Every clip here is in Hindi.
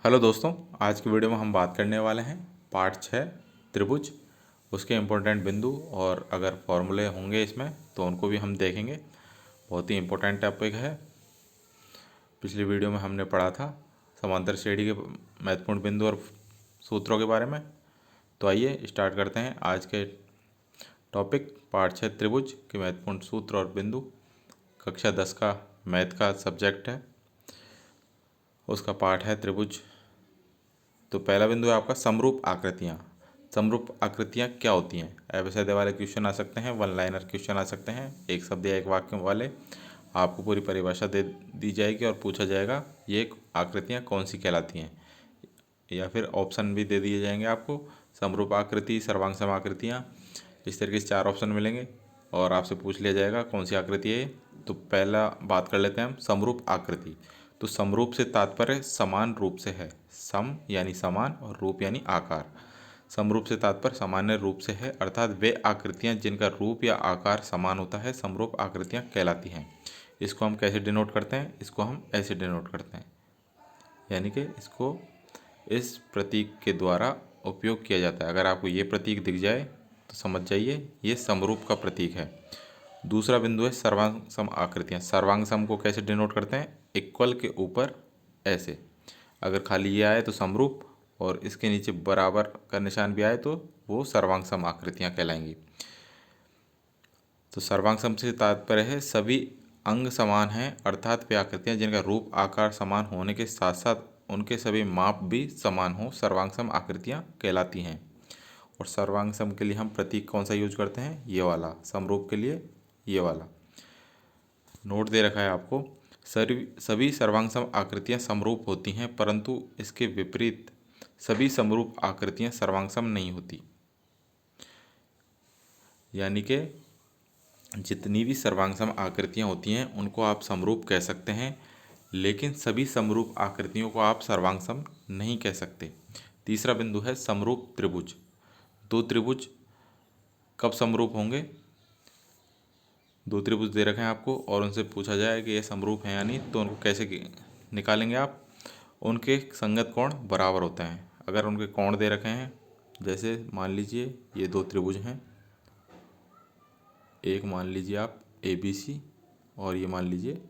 हेलो दोस्तों, आज की वीडियो में हम बात करने वाले हैं पार्ट 6 त्रिभुज, उसके इम्पोर्टेंट बिंदु और अगर फॉर्मूले होंगे इसमें तो उनको भी हम देखेंगे। बहुत ही इम्पोर्टेंट टॉपिक है। पिछली वीडियो में हमने पढ़ा था समांतर श्रेणी के महत्वपूर्ण बिंदु और सूत्रों के बारे में। तो आइए स्टार्ट करते हैं आज के टॉपिक पार्ट 6 त्रिभुज के महत्वपूर्ण सूत्र और बिंदु। कक्षा 10 का मैथ का सब्जेक्ट है, उसका पार्ट है त्रिभुज। तो पहला बिंदु है आपका समरूप आकृतियाँ। समरूप आकृतियाँ क्या होती हैं? एवसादे वाले क्वेश्चन आ सकते हैं, वन लाइनर क्वेश्चन आ सकते हैं, एक शब्द या एक वाक्य वाले। आपको पूरी परिभाषा दे दी जाएगी और पूछा जाएगा ये आकृतियाँ कौन सी कहलाती हैं, या फिर ऑप्शन भी दे दिए जाएंगे आपको। समरूप आकृति, सर्वांग आकृतियाँ, इस तरीके से 4 ऑप्शन मिलेंगे और आपसे पूछ लिया जाएगा कौन सी आकृति है ये। तो पहला बात कर लेते हैं हम समरूप आकृति। तो समरूप से तात्पर्य समान रूप से है। सम यानी समान और रूप यानी आकार। समरूप से तात्पर्य सामान्य रूप से है, अर्थात वे आकृतियाँ जिनका रूप या आकार समान होता है समरूप आकृतियाँ कहलाती हैं। इसको हम कैसे डिनोट करते हैं? इसको हम ऐसे डिनोट करते हैं, यानी कि इसको इस प्रतीक के द्वारा उपयोग किया जाता है। अगर आपको ये प्रतीक दिख जाए तो समझ जाइए ये समरूप का प्रतीक है। दूसरा बिंदु है सर्वांग सम आकृतियाँ। सर्वांग सम को कैसे डिनोट करते हैं? इक्वल के ऊपर ऐसे, अगर खाली ये आए तो समरूप और इसके नीचे बराबर का निशान भी आए तो वो सर्वांग सम आकृतियाँ कहलाएंगी। तो सर्वांग सम से तात्पर्य है सभी अंग समान हैं, अर्थात वे आकृतियाँ जिनका रूप आकार समान होने के साथ साथ उनके सभी माप भी समान हो सर्वांग सम आकृतियाँ कहलाती हैं। और सर्वांग सम के लिए हम प्रतीक कौन सा यूज करते हैं? ये वाला। समरूप के लिए ये वाला नोट दे रखा है आपको। सभी सर्वांगसम आकृतियाँ समरूप होती हैं, परंतु इसके विपरीत सभी समरूप आकृतियाँ सर्वांगसम नहीं होती। यानी कि जितनी भी सर्वांगसम आकृतियाँ होती हैं उनको आप समरूप कह सकते हैं, लेकिन सभी समरूप आकृतियों को आप सर्वांगसम नहीं कह सकते। तीसरा बिंदु है समरूप त्रिभुज। दो त्रिभुज कब समरूप होंगे? दो त्रिभुज दे रखे हैं आपको और उनसे पूछा जाए कि ये समरूप हैं या नहीं, तो उनको कैसे निकालेंगे आप? उनके संगत कोण बराबर होते हैं। अगर उनके कोण दे रखे हैं, जैसे मान लीजिए ये दो त्रिभुज हैं, एक मान लीजिए आप ABC और ये मान लीजिए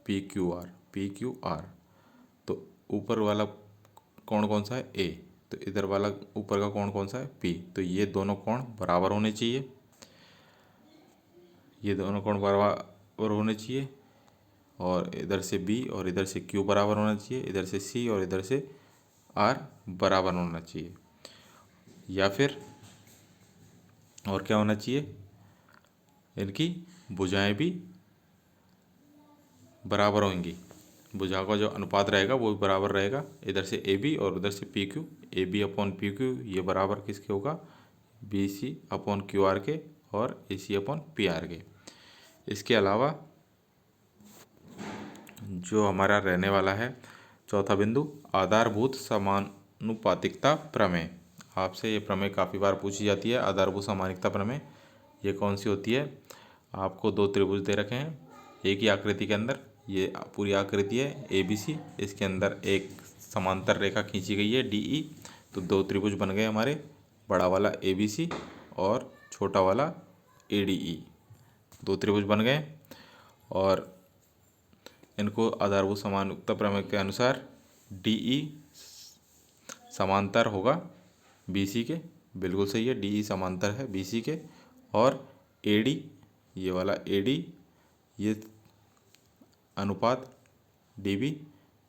PQR। तो ऊपर वाला कोण कौन सा है? A। तो इधर वाला ऊपर का कोण कौन सा है? P। तो ये दोनों कोण बराबर होने चाहिए, ये दोनों कोण बराबर होने चाहिए। और इधर से B और इधर से Q बराबर होना चाहिए, इधर से C और इधर से R बराबर होना चाहिए। या फिर और क्या होना चाहिए? इनकी भुजाएं भी बराबर होंगी। भुजाओं का जो अनुपात रहेगा वो भी बराबर रहेगा। इधर से AB और उधर से PQ, AB अपॉन PQ ये बराबर किसके होगा? BC अपॉन QR के और AC अपॉन PR के। इसके अलावा जो हमारा रहने वाला है चौथा बिंदु, आधारभूत समानुपातिकता प्रमेय। आपसे ये प्रमेय काफ़ी बार पूछी जाती है। आधारभूत समानुपातिकता प्रमेय ये कौन सी होती है? आपको दो त्रिभुज दे रखे हैं एक ही आकृति के अंदर, ये पूरी आकृति है ABC, इसके अंदर एक समांतर रेखा खींची गई है DE। तो दो त्रिभुज बन गए हमारे, बड़ा वाला ABC और छोटा वाला ADE। दो त्रिभुज बन गए और इनको आधारभूत समानुपातिकता प्रमेय के अनुसार DE समांतर होगा BC के। बिल्कुल सही है, DE समांतर है BC के। और AD, ये वाला AD, ये अनुपात DB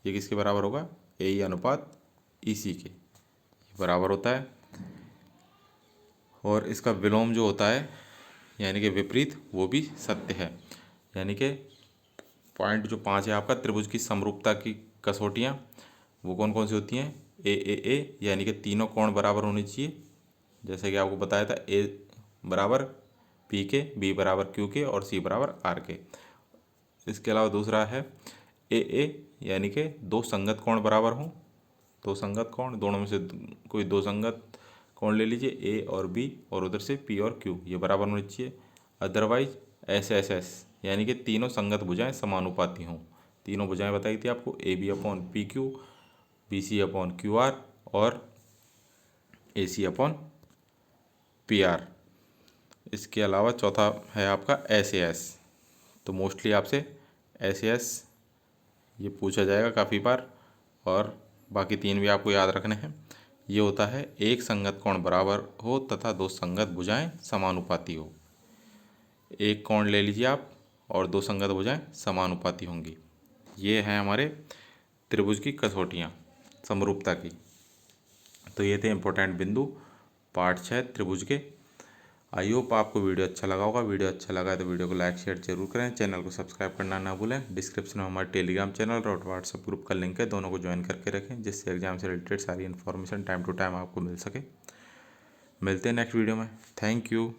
ये किसके बराबर होगा? AE अनुपात EC के बराबर होता है। और इसका विलोम जो होता है यानी कि विपरीत, वो भी सत्य है। यानी कि पॉइंट जो 5 है आपका, त्रिभुज की समरूपता की कसौटियाँ वो कौन कौन सी होती हैं? A यानी कि तीनों कोण बराबर होने चाहिए, जैसे कि आपको बताया था A बराबर P के, B बराबर Q के और C बराबर R के। इसके अलावा दूसरा है AA यानी कि दो संगत कोण बराबर हों। दो संगत कोण, दोनों में से कोई दो संगत कोण ले लीजिए A और B और उधर से P और Q ये बराबर होनी चाहिए। अदरवाइज SSS यानी कि तीनों संगत भुजाएं समानुपाती हों। तीनों भुजाएं बताई थी आपको, AB अपॉन PQ PC/QR और AC/PR। इसके अलावा चौथा है आपका SAS। तो मोस्टली आपसे SAS ये पूछा जाएगा काफ़ी बार, और बाकी 3 भी आपको याद रखने हैं। ये होता है एक संगत कोण बराबर हो तथा 2 संगत भुजाएं समानुपाती हो। एक कोण ले लीजिए आप और 2 संगत भुजाएं समानुपाती होंगी। ये हैं हमारे त्रिभुज की कसौटियाँ समरूपता की। तो ये थे इम्पोर्टेंट बिंदु पार्ट 6 त्रिभुज के। आई होप आपको वीडियो अच्छा लगा होगा। वीडियो अच्छा लगा तो वीडियो को लाइक शेयर जरूर करें। चैनल को सब्सक्राइब करना ना भूलें। डिस्क्रिप्शन में हमारे टेलीग्राम चैनल और व्हाट्सएप ग्रुप का लिंक है, दोनों को ज्वाइन करके रखें जिससे एग्जाम से रिलेटेड सारी इन्फॉर्मेशन टाइम टू टाइम आपको मिल सके। मिलते हैं नेक्स्ट वीडियो में। Thank you.